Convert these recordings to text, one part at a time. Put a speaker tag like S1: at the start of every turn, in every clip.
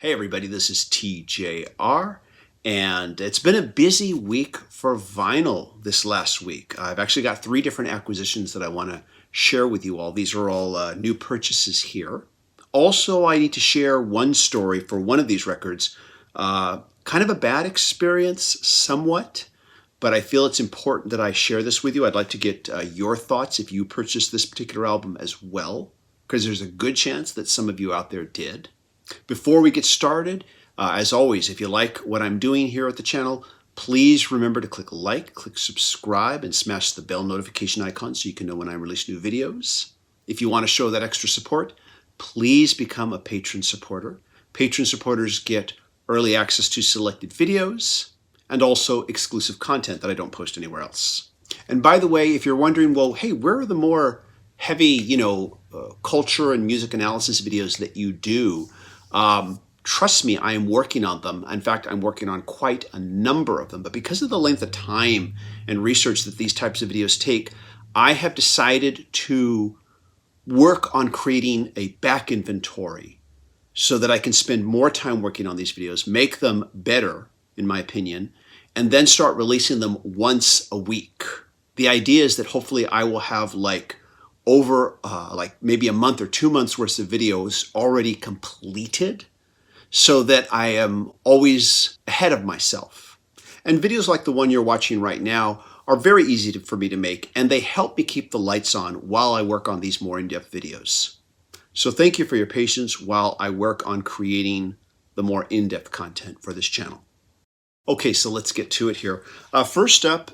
S1: Hey everybody, this is TJR, and it's been a busy week for vinyl this last week. I've actually got 3 different acquisitions that I want to share with you all. These are all new purchases here. Also, I need to share one story for one of these records. Kind of a bad experience, somewhat, but I feel it's important that I share this with you. I'd like to get your thoughts if you purchased this particular album as well, because there's a good chance that some of you out there did. Before we get started, as always, if you like what I'm doing here at the channel, please remember to click like, click subscribe, and smash the bell notification icon so you can know when I release new videos. If you want to show that extra support, please become a patron supporter. Patron supporters get early access to selected videos and also exclusive content that I don't post anywhere else. And by the way, if you're wondering, well, hey, where are the more heavy, culture and music analysis videos that you do? Trust me, I am working on them. In fact, I'm working on quite a number of them. But because of the length of time and research that these types of videos take, I have decided to work on creating a back inventory so that I can spend more time working on these videos, make them better, in my opinion, and then start releasing them once a week. The idea is that hopefully I will have over maybe a month or 2 months worth of videos already completed so that I am always ahead of myself. And videos like the one you're watching right now are very easy for me to make, and they help me keep the lights on while I work on these more in-depth videos. So thank you for your patience while I work on creating the more in-depth content for this channel. Okay, so let's get to it here. First up,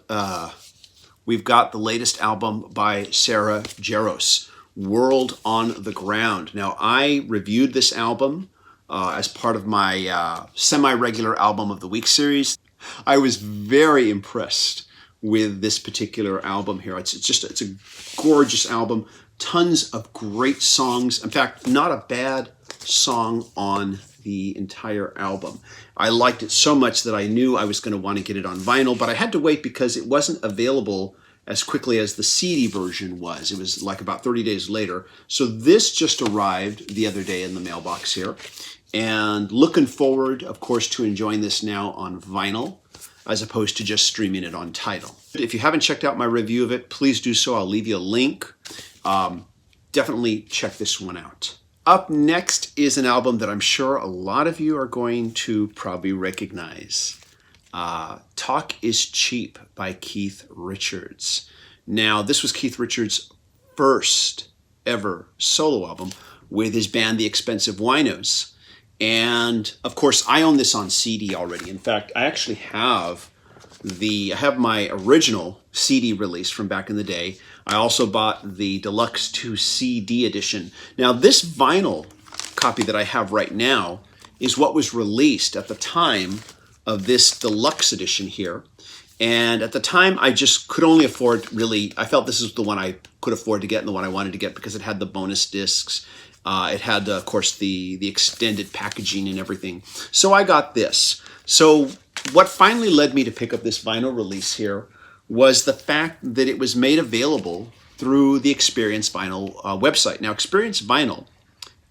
S1: we've got the latest album by Sarah Jaros, World on the Ground. Now, I reviewed this album as part of my semi-regular Album of the Week series. I was very impressed with this particular album here. It's a gorgeous album, tons of great songs. In fact, not a bad song on the entire album. I liked it so much that I knew I was going to want to get it on vinyl, but I had to wait because it wasn't available as quickly as the CD version was. It was like about 30 days later. So this just arrived the other day in the mailbox here. And looking forward, of course, to enjoying this now on vinyl as opposed to just streaming it on Tidal. If you haven't checked out my review of it, please do so. I'll leave you a link. Definitely check this one out. Up next is an album that I'm sure a lot of you are going to probably recognize. Talk is Cheap by Keith Richards. Now, this was Keith Richards' first ever solo album with his band, The Expensive Winos. And of course, I own this on CD already. In fact, I actually have my original CD release from back in the day. I also bought the Deluxe 2 CD edition. Now, this vinyl copy that I have right now is what was released at the time of this deluxe edition here. And at the time, I just could only afford, I felt this is the one I could afford to get and the one I wanted to get because it had the bonus discs. It had, of course, the extended packaging and everything. So I got this. So what finally led me to pick up this vinyl release here was the fact that it was made available through the Experience Vinyl website. Now, Experience Vinyl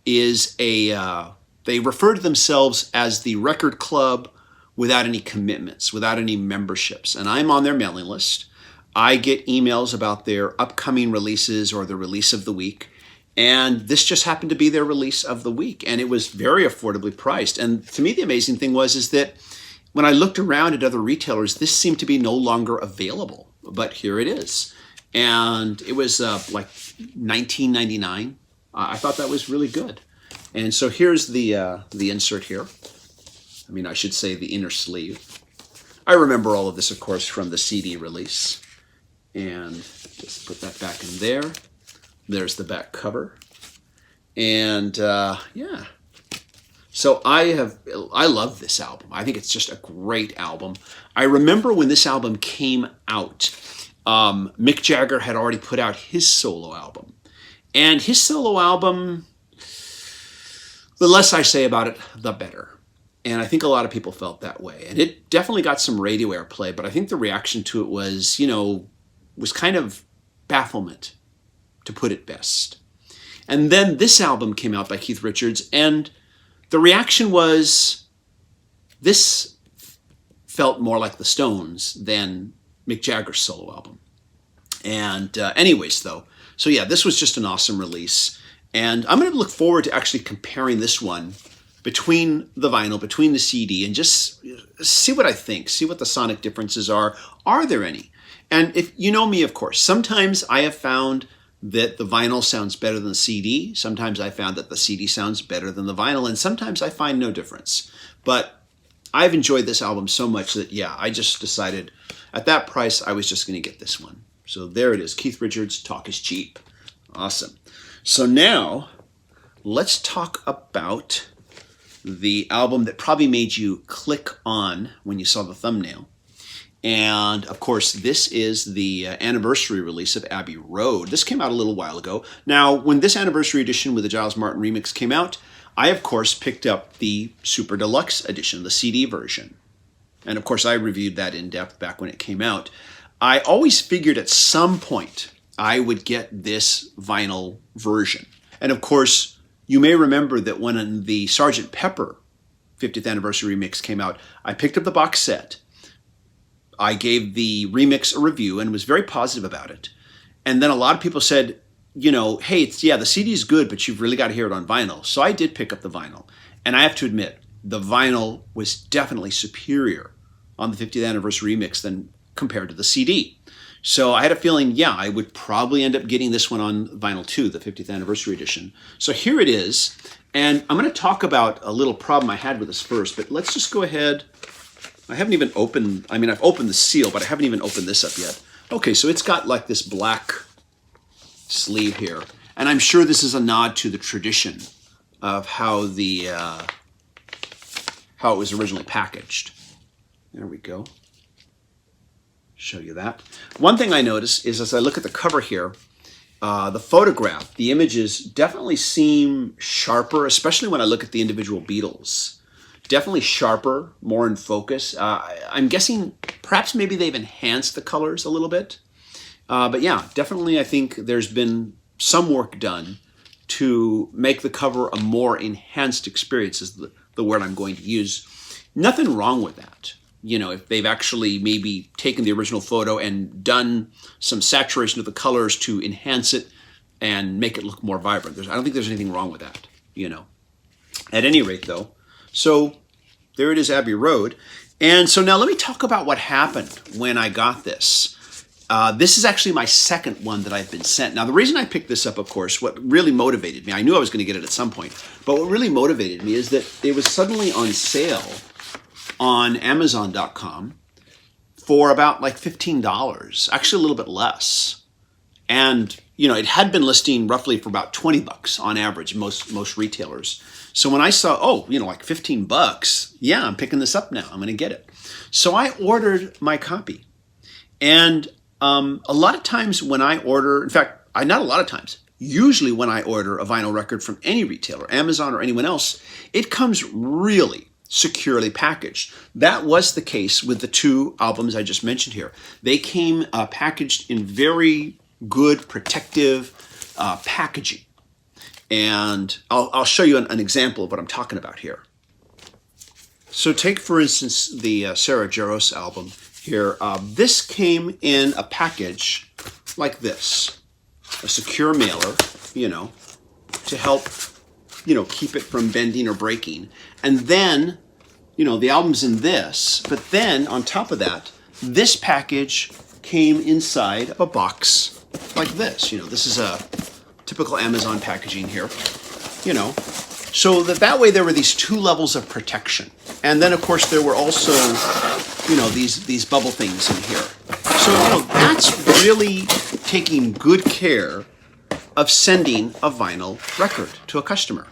S1: is they refer to themselves as the record club without any commitments, without any memberships. And I'm on their mailing list. I get emails about their upcoming releases or the release of the week. And this just happened to be their release of the week. And it was very affordably priced. And to me, the amazing thing is that when I looked around at other retailers, this seemed to be no longer available. But here it is. And it was like $19.99. I thought that was really good. And so here's the insert here. I should say the inner sleeve. I remember all of this, of course, from the CD release. And just put that back in there. There's the back cover. And yeah. So I love this album. I think it's just a great album. I remember when this album came out, Mick Jagger had already put out his solo album. And his solo album, the less I say about it, the better. And I think a lot of people felt that way. And it definitely got some radio airplay, but I think the reaction to it was, was kind of bafflement, to put it best. And then this album came out by Keith Richards, and The reaction was, this felt more like the Stones than Mick Jagger's solo album. And anyways, though, so yeah, this was just an awesome release. And I'm going to look forward to actually comparing this one between the vinyl, between the CD, and just see what I think, see what the sonic differences are. Are there any? And if you know me, of course, sometimes I have found that the vinyl sounds better than the CD. Sometimes I found that the CD sounds better than the vinyl, and sometimes I find no difference. But I've enjoyed this album so much that, yeah, I just decided at that price I was just going to get this one. So there it is, Keith Richards, Talk is Cheap. Awesome. So now let's talk about the album that probably made you click on when you saw the thumbnail. And of course, this is the anniversary release of Abbey Road. This came out a little while ago. Now, when this anniversary edition with the Giles Martin remix came out, I, of course, picked up the Super Deluxe edition, the CD version. And of course, I reviewed that in depth back when it came out. I always figured at some point I would get this vinyl version. And of course, you may remember that when the Sgt. Pepper 50th anniversary remix came out, I picked up the box set. I gave the remix a review and was very positive about it. And then a lot of people said, you know, hey, the CD is good, but you've really got to hear it on vinyl. So I did pick up the vinyl. And I have to admit, the vinyl was definitely superior on the 50th anniversary remix than compared to the CD. So I had a feeling, yeah, I would probably end up getting this one on vinyl too, the 50th anniversary edition. So here it is. And I'm going to talk about a little problem I had with this first, but let's just go ahead. I haven't even opened, I've opened the seal, but I haven't even opened this up yet. Okay, so it's got like this black sleeve here. And I'm sure this is a nod to the tradition of how it was originally packaged. There we go. Show you that. One thing I notice is as I look at the cover here, the photograph, the images definitely seem sharper, especially when I look at the individual Beatles. Definitely sharper, more in focus. I'm guessing perhaps maybe they've enhanced the colors a little bit. But yeah, definitely I think there's been some work done to make the cover a more enhanced experience is the word I'm going to use. Nothing wrong with that. You know, if they've actually maybe taken the original photo and done some saturation of the colors to enhance it and make it look more vibrant. I don't think there's anything wrong with that, you know. At any rate, though, so there it is, Abbey Road. And so now let me talk about what happened when I got this. This is actually my second one that I've been sent. Now, the reason I picked this up, of course, what really motivated me, I knew I was going to get it at some point, but what really motivated me is that it was suddenly on sale on Amazon.com for about like $15, actually a little bit less. And, you know, it had been listing roughly for about $20 on average, most retailers. So when I saw, oh, you know, like $15, yeah, I'm picking this up now. I'm going to get it. So I ordered my copy. And a lot of times when I order, in fact, not a lot of times, usually when I order a vinyl record from any retailer, Amazon or anyone else, it comes really securely packaged. That was the case with the two albums I just mentioned here. They came packaged in very good protective packaging. And I'll show you an example of what I'm talking about here. So take, for instance, the Sarah Jaros album here. This came in a package like this, a secure mailer, you know, to help, you know, keep it from bending or breaking. And then, you know, the album's in this, but then on top of that, this package came inside of a box like this. You know, this is a typical Amazon packaging here, you know, so that way there were these two levels of protection. And then, of course, there were also, you know, these bubble things in here. So, you know, that's really taking good care of sending a vinyl record to a customer.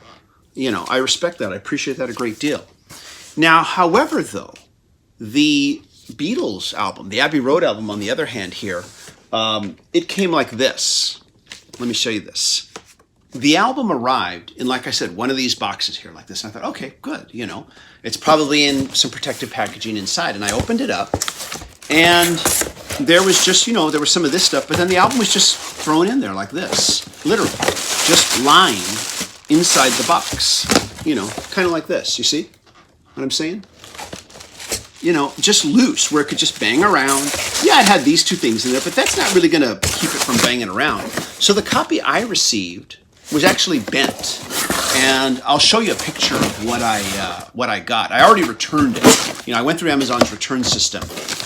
S1: You know, I respect that. I appreciate that a great deal. Now, however, though, the Beatles album, the Abbey Road album, on the other hand here, it came like this. Let me show you this. The album arrived in, like I said, one of these boxes here like this. And I thought, okay, good, you know. It's probably in some protective packaging inside. And I opened it up, and there was just, you know, there was some of this stuff, but then the album was just thrown in there like this, literally, just lying inside the box. kind of like this. You see what I'm saying? Just loose, where it could just bang around. Yeah, it had these two things in there, but that's not really going to keep it from banging around. So the copy I received was actually bent, and I'll show you a picture of what I got. I already returned it. I went through Amazon's return system,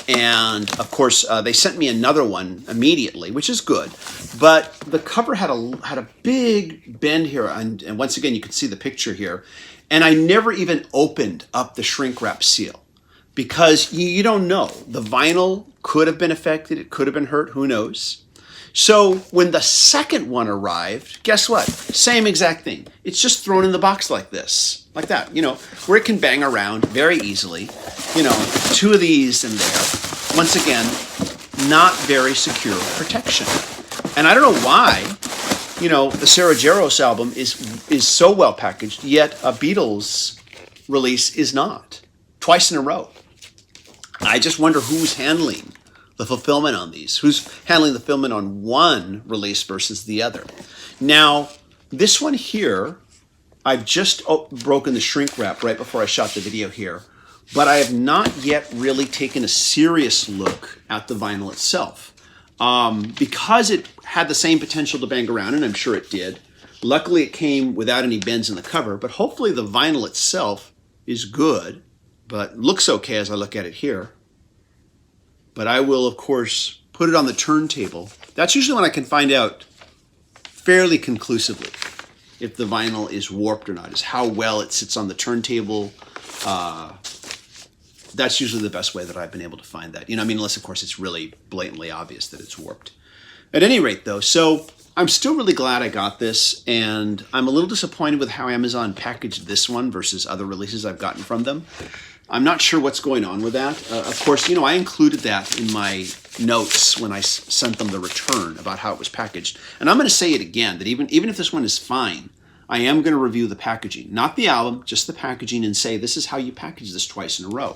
S1: and of course they sent me another one immediately, which is good. But the cover had a big bend here, and once again you can see the picture here. And I never even opened up the shrink wrap seal, because you don't know. The vinyl could have been affected. It could have been hurt. Who knows? So when the second one arrived, guess what? Same exact thing. It's just thrown in the box like this, like that, where it can bang around very easily. Two of these in there. Once again, not very secure protection. And I don't know why, the Sarah Jaros album is so well packaged, yet a Beatles release is not. Twice in a row. I just wonder who's handling the fulfillment on these. Who's handling the fulfillment on one release versus the other. Now, this one here, I've just broken the shrink wrap right before I shot the video here, but I have not yet really taken a serious look at the vinyl itself. Because it had the same potential to bang around, and I'm sure it did. Luckily, it came without any bends in the cover, but hopefully the vinyl itself is good, but looks okay as I look at it here. But I will, of course, put it on the turntable. That's usually when I can find out fairly conclusively if the vinyl is warped or not, is how well it sits on the turntable. That's usually the best way that I've been able to find that. Unless, of course, it's really blatantly obvious that it's warped. At any rate, though, so I'm still really glad I got this, and I'm a little disappointed with how Amazon packaged this one versus other releases I've gotten from them. I'm not sure what's going on with that. Of course, I included that in my notes when I sent them the return about how it was packaged. And I'm going to say it again, that even if this one is fine, I am going to review the packaging. Not the album, just the packaging, and say this is how you package this twice in a row.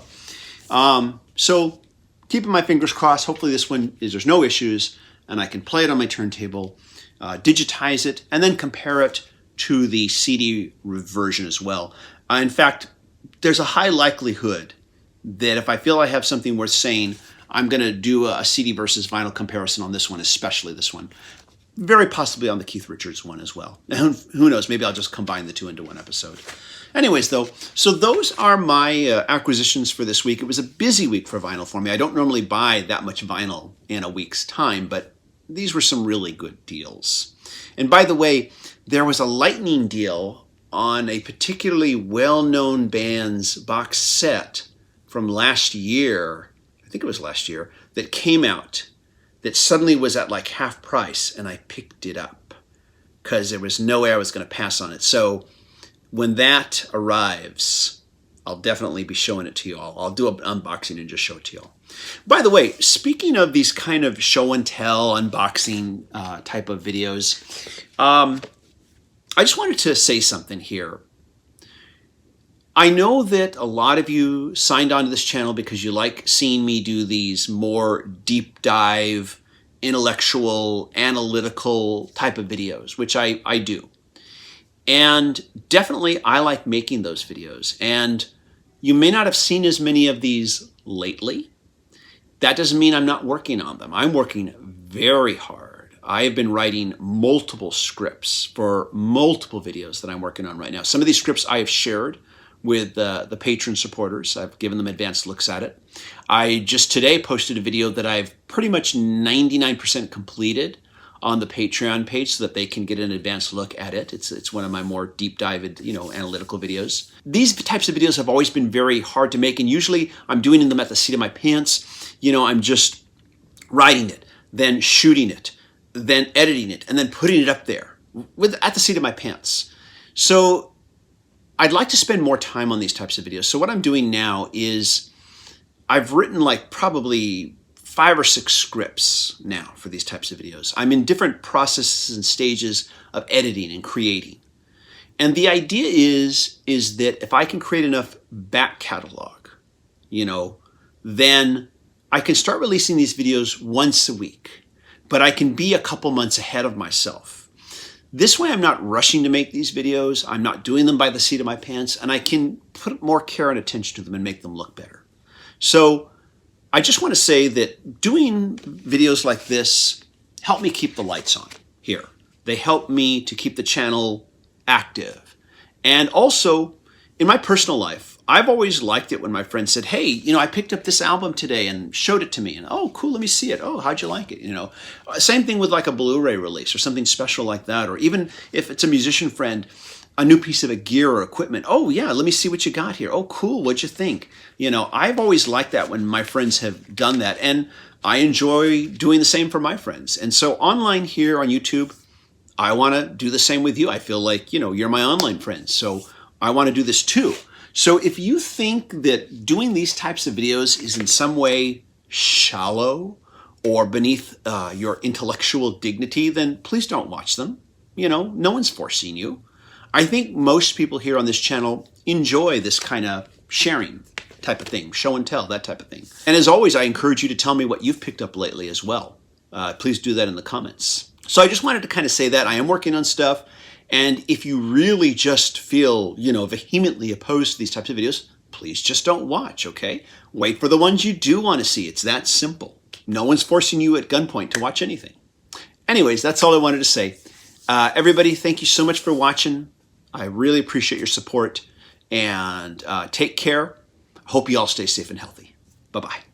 S1: So keeping my fingers crossed, hopefully this one there's no issues, and I can play it on my turntable, digitize it, and then compare it to the CD version as well. In fact, there's a high likelihood that if I feel I have something worth saying, I'm going to do a CD versus vinyl comparison on this one, especially this one. Very possibly on the Keith Richards one as well. And who knows, maybe I'll just combine the two into one episode. Anyways, though, so those are my acquisitions for this week. It was a busy week for vinyl for me. I don't normally buy that much vinyl in a week's time, but these were some really good deals. And by the way, there was a lightning deal on a particularly well-known band's box set from last year, I think it was last year, that came out that suddenly was at like half price, and I picked it up because there was no way I was going to pass on it. So when that arrives, I'll definitely be showing it to you all. I'll do an unboxing and just show it to you all. By the way, speaking of these kind of show and tell unboxing type of videos, I just wanted to say something here. I know that a lot of you signed on to this channel because you like seeing me do these more deep dive, intellectual, analytical type of videos, which I do. And definitely I like making those videos. And you may not have seen as many of these lately. That doesn't mean I'm not working on them. I'm working very hard. I have been writing multiple scripts for multiple videos that I'm working on right now. Some of these scripts I have shared with the patron supporters. I've given them advanced looks at it. I just today posted a video that I've pretty much 99% completed on the Patreon page so that they can get an advanced look at it. It's one of my more deep dive, analytical videos. These types of videos have always been very hard to make, and usually I'm doing them at the seat of my pants. I'm just writing it, then shooting it, then editing it, and then putting it up there at the seat of my pants. So I'd like to spend more time on these types of videos. So what I'm doing now is I've written like probably 5 or 6 scripts now for these types of videos. I'm in different processes and stages of editing and creating. And the idea is that if I can create enough back catalog, then I can start releasing these videos once a week. But I can be a couple months ahead of myself. This way I'm not rushing to make these videos, I'm not doing them by the seat of my pants, and I can put more care and attention to them and make them look better. So I just want to say that doing videos like this help me keep the lights on here. They help me to keep the channel active. And also, in my personal life, I've always liked it when my friends said, hey, you know, I picked up this album today and showed it to me. And, oh, cool, let me see it. Oh, how'd you like it? You know, same thing with like a Blu-ray release or something special like that. Or even if it's a musician friend, a new piece of gear or equipment. Oh, yeah, let me see what you got here. Oh, cool, what'd you think? You know, I've always liked that when my friends have done that. And I enjoy doing the same for my friends. And so online here on YouTube, I want to do the same with you. I feel like, you know, you're my online friends. So I want to do this too. So if you think that doing these types of videos is in some way shallow or beneath your intellectual dignity, then please don't watch them. You know, no one's forcing you. I think most people here on this channel enjoy this kind of sharing type of thing, show and tell, that type of thing. And as always, I encourage you to tell me what you've picked up lately as well. Please do that in the comments. So I just wanted to kind of say that I am working on stuff. And if you really just feel, you know, vehemently opposed to these types of videos, please just don't watch, okay? Wait for the ones you do want to see. It's that simple. No one's forcing you at gunpoint to watch anything. Anyways, that's all I wanted to say. Everybody, thank you so much for watching. I really appreciate your support. And take care. Hope you all stay safe and healthy. Bye-bye.